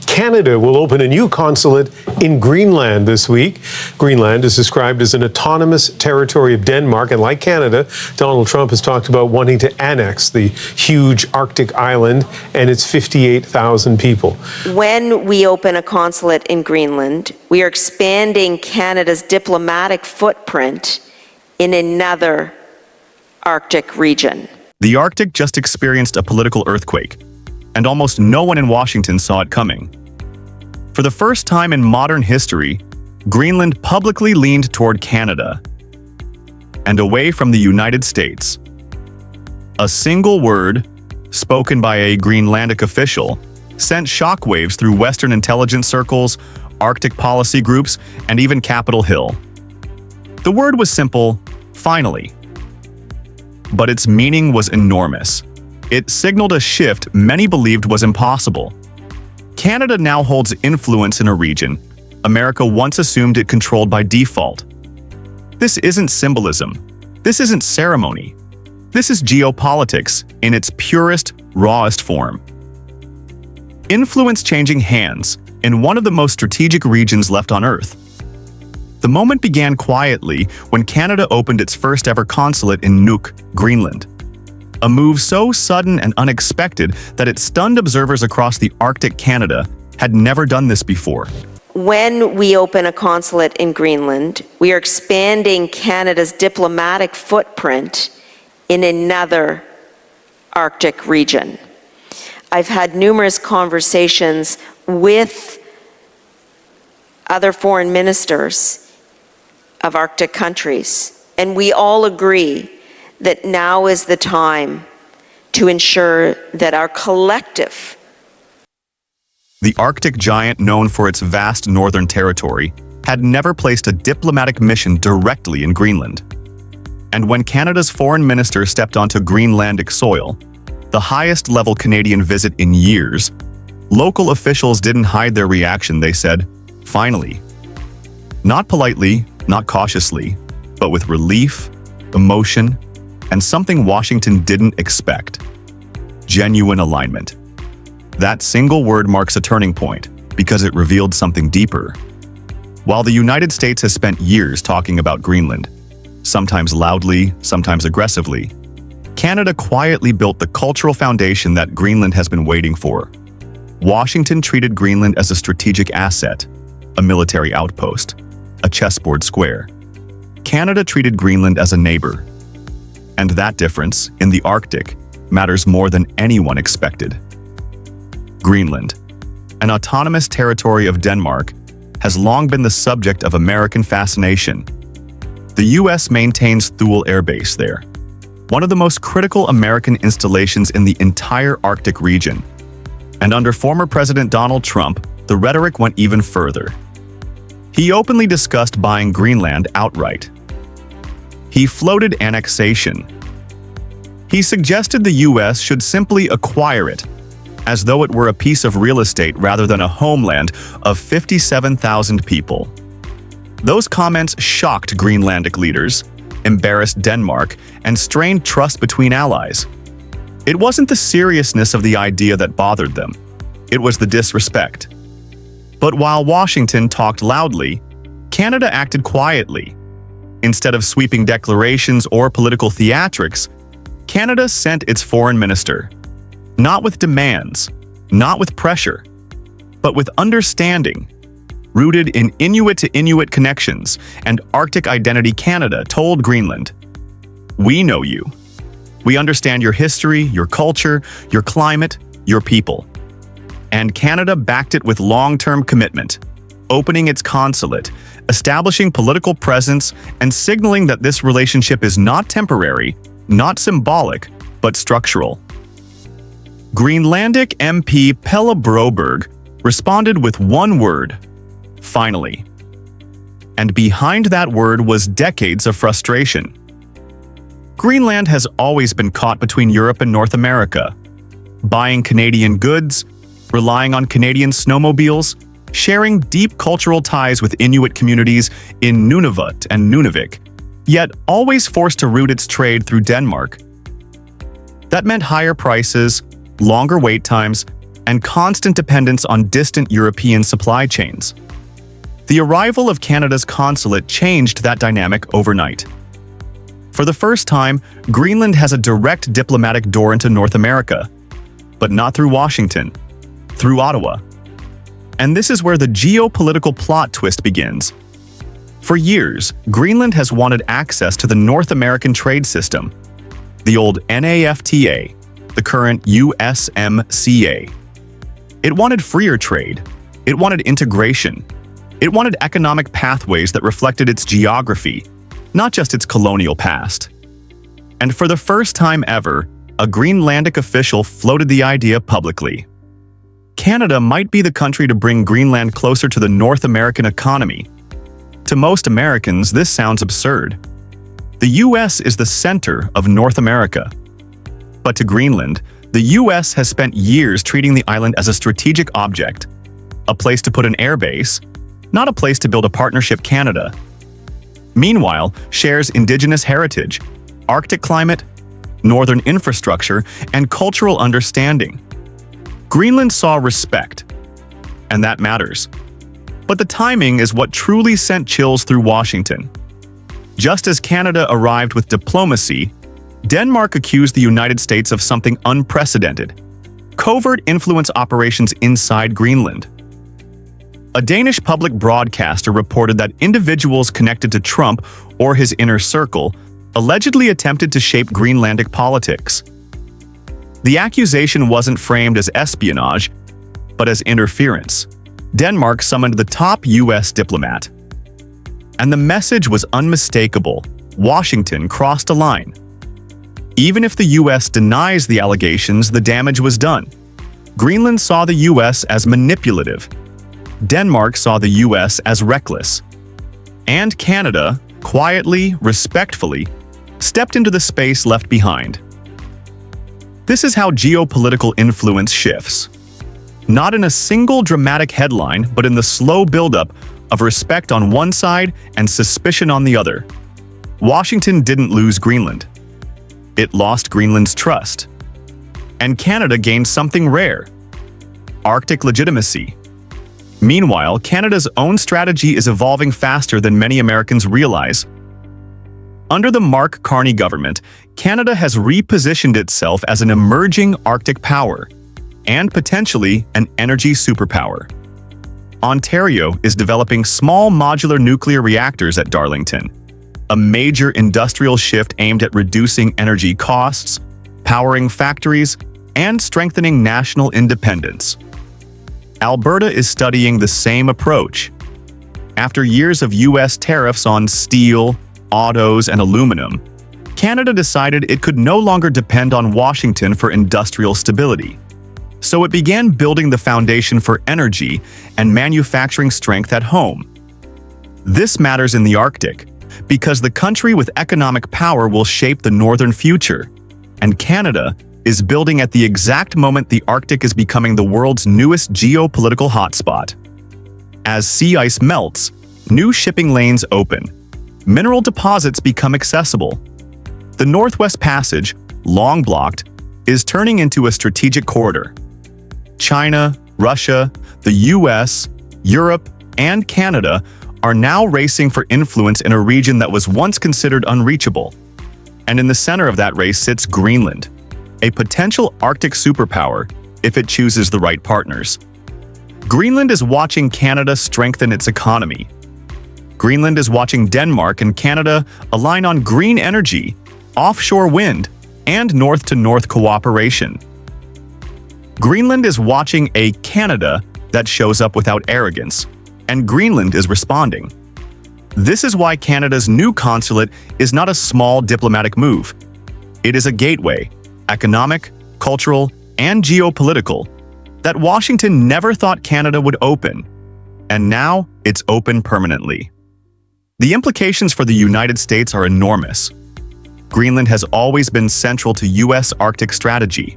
Canada will open a new consulate in Greenland this week. Greenland is described as an autonomous territory of Denmark, and like Canada, Donald Trump has talked about wanting to annex the huge Arctic island and its 58,000 people. When we open a consulate in Greenland, we are expanding Canada's diplomatic footprint in another Arctic region. The Arctic just experienced a political earthquake, and almost no one in Washington saw it coming. For the first time in modern history, Greenland publicly leaned toward Canada and away from the United States. A single word, spoken by a Greenlandic official, sent shockwaves through Western intelligence circles, Arctic policy groups, and even Capitol Hill. The word was simple, finally. But its meaning was enormous. It signaled a shift many believed was impossible. Canada now holds influence in a region America once assumed it controlled by default. This isn't symbolism. This isn't ceremony. This is geopolitics in its purest, rawest form. Influence changing hands in one of the most strategic regions left on Earth. The moment began quietly when Canada opened its first ever consulate in Nuuk, Greenland. A move so sudden and unexpected that it stunned observers across the Arctic. Canada had never done this before. When we open a consulate in Greenland, we are expanding Canada's diplomatic footprint in another Arctic region. I've had numerous conversations with other foreign ministers of Arctic countries, and we all agree that now is the time to ensure that our collective. The Arctic giant, known for its vast northern territory, had never placed a diplomatic mission directly in Greenland. And when Canada's foreign minister stepped onto Greenlandic soil, the highest level Canadian visit in years, local officials didn't hide their reaction. They said, finally. Not politely, not cautiously, but with relief, emotion, and something Washington didn't expect: genuine alignment. That single word marks a turning point because it revealed something deeper. While the United States has spent years talking about Greenland, sometimes loudly, sometimes aggressively, Canada quietly built the cultural foundation that Greenland has been waiting for. Washington treated Greenland as a strategic asset, a military outpost, a chessboard square. Canada treated Greenland as a neighbor. And that difference, in the Arctic, matters more than anyone expected. Greenland, an autonomous territory of Denmark, has long been the subject of American fascination. The U.S. maintains Thule Air Base there, one of the most critical American installations in the entire Arctic region. And under former President Donald Trump, the rhetoric went even further. He openly discussed buying Greenland outright. He floated annexation. He suggested the U.S. should simply acquire it, as though it were a piece of real estate rather than a homeland of 57,000 people. Those comments shocked Greenlandic leaders, embarrassed Denmark, and strained trust between allies. It wasn't the seriousness of the idea that bothered them. It was the disrespect. But while Washington talked loudly, Canada acted quietly. Instead of sweeping declarations or political theatrics, Canada sent its foreign minister, not with demands, not with pressure, but with understanding. Rooted in Inuit-to-Inuit connections and Arctic identity, Canada told Greenland, "We know you. We understand your history, your culture, your climate, your people." And Canada backed it with long-term commitment, opening its consulate, establishing political presence, and signaling that this relationship is not temporary, not symbolic, but structural. Greenlandic MP Pelle Broberg responded with one word: finally. And behind that word was decades of frustration. Greenland has always been caught between Europe and North America, buying Canadian goods, relying on Canadian snowmobiles, sharing deep cultural ties with Inuit communities in Nunavut and Nunavik, yet always forced to route its trade through Denmark. That meant higher prices, longer wait times, and constant dependence on distant European supply chains. The arrival of Canada's consulate changed that dynamic overnight. For the first time, Greenland has a direct diplomatic door into North America, but not through Washington, through Ottawa. And this is where the geopolitical plot twist begins. For years, Greenland has wanted access to the North American trade system, the old NAFTA, the current USMCA. It wanted freer trade. It wanted integration. It wanted economic pathways that reflected its geography, not just its colonial past. And for the first time ever, a Greenlandic official floated the idea publicly. Canada might be the country to bring Greenland closer to the North American economy. To most Americans, this sounds absurd. The US is the center of North America. But to Greenland, the US has spent years treating the island as a strategic object, a place to put an airbase, not a place to build a partnership Canada. Meanwhile, shares Indigenous heritage, Arctic climate, northern infrastructure, and cultural understanding. Greenland saw respect, and that matters. But the timing is what truly sent chills through Washington. Just as Canada arrived with diplomacy, Denmark accused the United States of something unprecedented: covert influence operations inside Greenland. A Danish public broadcaster reported that individuals connected to Trump or his inner circle allegedly attempted to shape Greenlandic politics. The accusation wasn't framed as espionage, but as interference. Denmark summoned the top US diplomat. And the message was unmistakable. Washington crossed a line. Even if the US denies the allegations, the damage was done. Greenland saw the US as manipulative. Denmark saw the US as reckless. And Canada, quietly, respectfully, stepped into the space left behind. This is how geopolitical influence shifts. Not in a single dramatic headline, but in the slow buildup of respect on one side and suspicion on the other. Washington didn't lose Greenland. It lost Greenland's trust. And Canada gained something rare: Arctic legitimacy. Meanwhile, Canada's own strategy is evolving faster than many Americans realize. Under the Mark Carney government, Canada has repositioned itself as an emerging Arctic power and potentially an energy superpower. Ontario is developing small modular nuclear reactors at Darlington, a major industrial shift aimed at reducing energy costs, powering factories, and strengthening national independence. Alberta is studying the same approach. After years of US tariffs on steel, autos, and aluminum, Canada decided it could no longer depend on Washington for industrial stability. So it began building the foundation for energy and manufacturing strength at home. This matters in the Arctic because the country with economic power will shape the northern future, and Canada is building at the exact moment the Arctic is becoming the world's newest geopolitical hotspot. As sea ice melts, new shipping lanes open. Mineral deposits become accessible. The Northwest Passage, long blocked, is turning into a strategic corridor. China, Russia, the US, Europe, and Canada are now racing for influence in a region that was once considered unreachable. And in the center of that race sits Greenland, a potential Arctic superpower if it chooses the right partners. Greenland is watching Canada strengthen its economy. Greenland is watching Denmark and Canada align on green energy, offshore wind, and north-to-north cooperation. Greenland is watching a Canada that shows up without arrogance, and Greenland is responding. This is why Canada's new consulate is not a small diplomatic move. It is a gateway, economic, cultural, and geopolitical, that Washington never thought Canada would open, and now it's open permanently. The implications for the United States are enormous. Greenland has always been central to US Arctic strategy.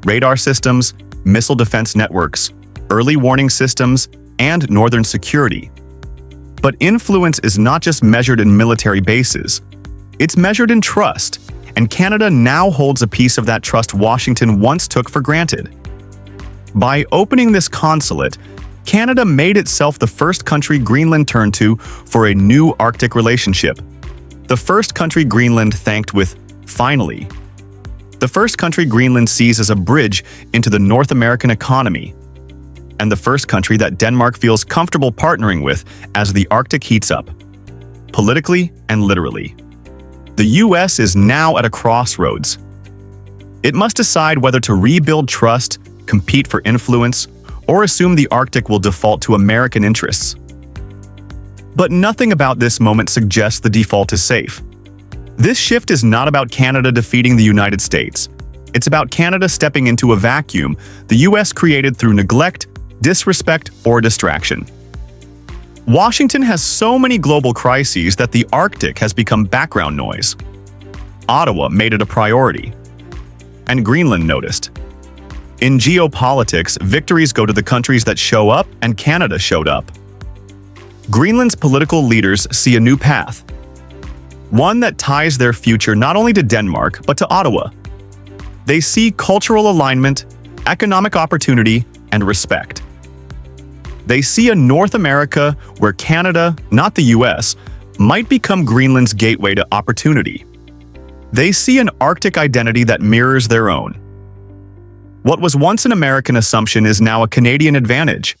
Radar systems, missile defense networks, early warning systems, and northern security. But influence is not just measured in military bases. It's measured in trust, and Canada now holds a piece of that trust Washington once took for granted. By opening this consulate, Canada made itself the first country Greenland turned to for a new Arctic relationship. The first country Greenland thanked with, "Finally." The first country Greenland sees as a bridge into the North American economy. And the first country that Denmark feels comfortable partnering with as the Arctic heats up, politically and literally. The US is now at a crossroads. It must decide whether to rebuild trust, compete for influence, or assume the Arctic will default to American interests. But nothing about this moment suggests the default is safe. This shift is not about Canada defeating the United States. It's about Canada stepping into a vacuum the US created through neglect, disrespect, or distraction. Washington has so many global crises that the Arctic has become background noise. Ottawa made it a priority. And Greenland noticed. In geopolitics, victories go to the countries that show up, and Canada showed up. Greenland's political leaders see a new path. One that ties their future not only to Denmark, but to Ottawa. They see cultural alignment, economic opportunity, and respect. They see a North America where Canada, not the US, might become Greenland's gateway to opportunity. They see an Arctic identity that mirrors their own. What was once an American assumption is now a Canadian advantage.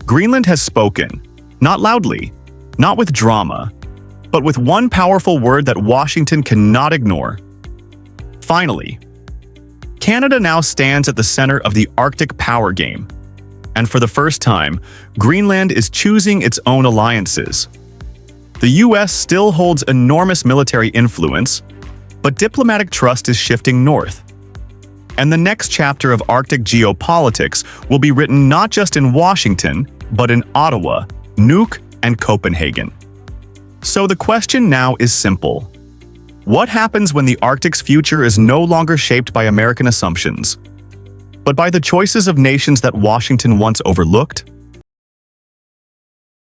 Greenland has spoken, not loudly, not with drama, but with one powerful word that Washington cannot ignore. Finally, Canada now stands at the center of the Arctic power game. And for the first time, Greenland is choosing its own alliances. The US still holds enormous military influence, but diplomatic trust is shifting north. And the next chapter of Arctic geopolitics will be written not just in Washington, but in Ottawa, Nuuk, and Copenhagen. So the question now is simple. What happens when the Arctic's future is no longer shaped by American assumptions, but by the choices of nations that Washington once overlooked?